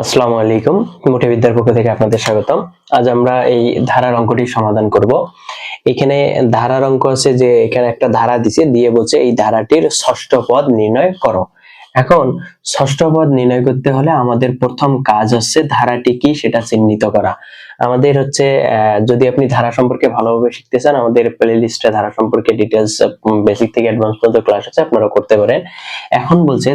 আসসালামু আলাইকুম। মোটিবিদ্যার পক্ষ থেকে আপনাদের স্বাগতম। আজ আমরা এই ধারার অঙ্কটি সমাধান করব। এখানে ধারার অঙ্ক আছে যে এখানে একটা ধারা দিছে, দিয়ে বলছে এই ধারাটির ষষ্ঠ পদ নির্ণয় করো। এখন ষষ্ঠ পদ নির্ণয় করতে হলে আমাদের প্রথম কাজ হচ্ছে ধারাটি কি সেটা চিহ্নিত করা। আমাদের হচ্ছে যদি আপনি ধারা সম্পর্কে ভালোভাবে শিখতে চান, আমাদের প্লে লিস্টে ধারা সম্পর্কে ডিটেলস বেসিক থেকে অ্যাডভান্স পর্যন্ত ক্লাস আছে, আপনারা করতে পারেন। এখন বলছে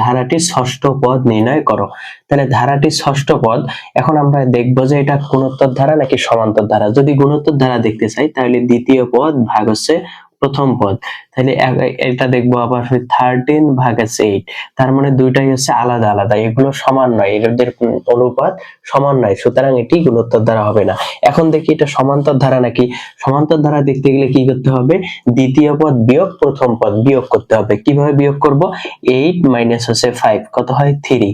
ধারাটির ষষ্ঠ পদ নির্ণয় করো। তাহলে ধারাটির ষষ্ঠ পদ, এখন আমরা দেখবো যে এটা গুণোত্তর ধারা নাকি সমান্তর ধারা। যদি গুণোত্তর ধারা দেখতে চাই তাহলে দ্বিতীয় পদ ভাগ হচ্ছে প্রথম পদ। তাহলে এটা দেখবো আবার 13 ভাগ আছে 8, তার মানে দুইটাই হচ্ছে আলাদা আলাদা, এগুলো সমান নয়, এদের অনুপাত সমান নয়, সুতরাং এটি গুণোত্তর ধারা হবে না। এখন দেখি এটা সমান্তর ধারা নাকি। সমান্তর ধারা দেখতে গেলে কি করতে হবে? দ্বিতীয় পদ বিয়োগ প্রথম পদ বিয়োগ করতে হবে। কিভাবে বিয়োগ করব? 8 মাইনাস হচ্ছে 5 কত হয় 3,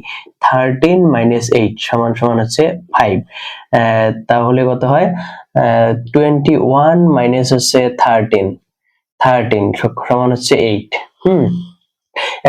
13 মাইনাস 8 সমান সমান হচ্ছে 5। তাহলে কত হয় 21 মাইনাস হচ্ছে 13 সমান হচ্ছে 8।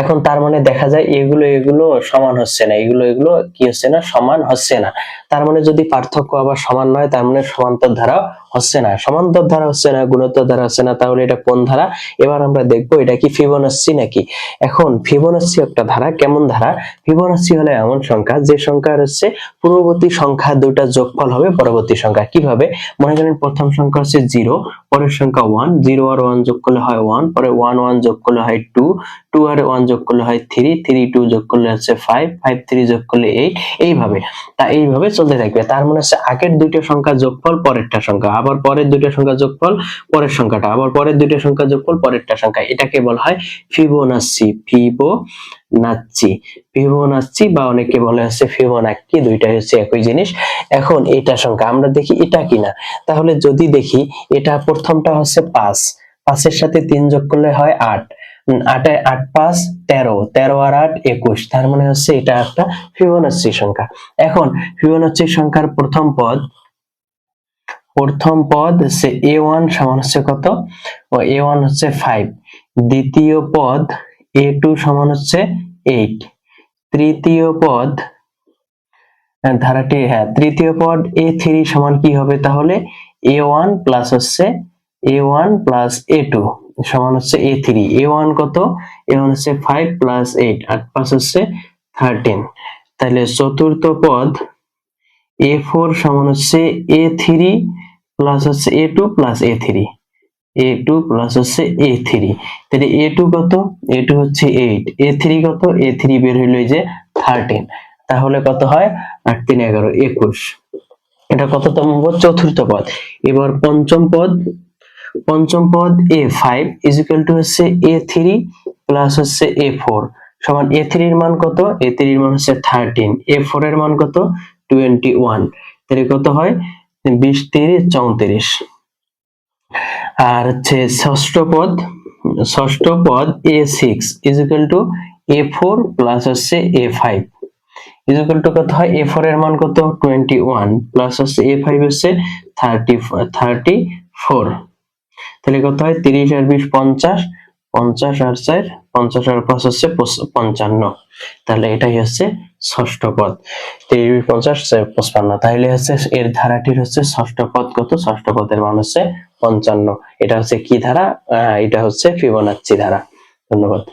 এখন তার মানে দেখা যায় এগুলো সমান হচ্ছে না, এগুলো কি হচ্ছে না, সমান হচ্ছে না। তার মানে যদি পার্থক্য আবার সমান নয়, তার মানে সমান্তর ধারা হচ্ছে না, সমান্তর ধারা হচ্ছে না, গুণোত্তর ধারা হচ্ছে না। তাহলে এটা কোন ধারা? এবার আমরা দেখবো এটা কি ফিবোনাচ্চি নাকি। এখন ফিবোনাচ্চি একটা ধারা, কেমন ধারা? ফিবোনাচ্চি হলো এমন সংখ্যা যে সংখ্যার হচ্ছে পূর্ববর্তী সংখ্যা দুটা যোগফল হবে পরবর্তী সংখ্যা। কিভাবে? মনে করেন প্রথম সংখ্যা হচ্ছে 0, পরের সংখ্যা 1, 0 আর 1 যোগ করলে হয় 1, পরে 1 1 যোগ করলে হয় 2, 2 আর 1 যোগ করলে হয় 3, 3 2 যোগ করলে হচ্ছে 5, 5 3 যোগ করলে 8, এইভাবে এইভাবে চলতে থাকবে। তার মানে হচ্ছে আগের দুইটা সংখ্যা যোগফল পরেরটা সংখ্যা, আবার পরের দুইটা সংখ্যা যোগফল পরের সংখ্যাটা, আবার পরের দুইটা সংখ্যা যোগফল পরেরটা সংখ্যা। এটাকে বলা হয় ফিবোনাচ্চি। ফিবোনাচ্চি বা অনেকে বলে হচ্ছে ফিবোনাক্কি, দুইটাই হচ্ছে একই জিনিস। এখন এটা সংখ্যা আমরা দেখি এটা কিনা। তাহলে যদি দেখি এটা প্রথমটা হচ্ছে 5, 5 এর সাথে 3 যোগ করলে হয় 8, 8 5 13, 13 আর 8 21, তার মানে হচ্ছে এটা একটা ফিবোনাচ্চি সংখ্যা। এখন ফিবোনাচ্চি সংখ্যার প্রথম পদ হচ্ছে a1 সমান হচ্ছে কত? a1 হচ্ছে 5, দ্বিতীয় পদ a2 সমান হচ্ছে 8, তৃতীয় পদ তৃতীয় পদ a3 সমান কি হবে? তাহলে a1 প্লাস হচ্ছে a1 প্লাস a2 সমান হচ্ছে a3। a1 কত? a1 হচ্ছে 5 প্লাস 8, 8 5 হচ্ছে 13। তাহলে চতুর্থ পদ a4 সমান হচ্ছে a3 প্লাস হচ্ছে a2 plus a3, a2 plus হচ্ছে a3। তাহলে a2 কত? a2 হচ্ছে 8, a3 কত? a3 বের হইল এই যে 13। তাহলে কত হয়? 8 3 11 21। এটা কততম পদ? চতুর্থ পদ। এবার পঞ্চম পদ a5 ইকুয়াল টু হচ্ছে a3 প্লাস হচ্ছে a4 সমান a3 এর মান কত? a3 এর মান হচ্ছে 13, a4 এর মান কত? 21। তাহলে কত হয়? 20 3 34। আর হচ্ছে ষষ্ঠ পদ a6 equal to a4 plus হচ্ছে a5 ইকুয়াল টু কত হয়? a4 এর মান কত? 21 প্লাস হচ্ছে a5 হচ্ছে 34। তাহলে কত হয়? 30 আর 20 50, 50 আর 4 50 আর 5 হচ্ছে 55। তাহলে এটাই হচ্ছে ষষ্ঠ পদ। 30 50 55। তাহলে হচ্ছে এর ধারাটির হচ্ছে ষষ্ঠ পদ কত? ষষ্ঠ পদের মান হচ্ছে 55। এটা হচ্ছে কি ধারা? এটা হচ্ছে ফিবোনাচ্চি ধারা। ধন্যবাদ।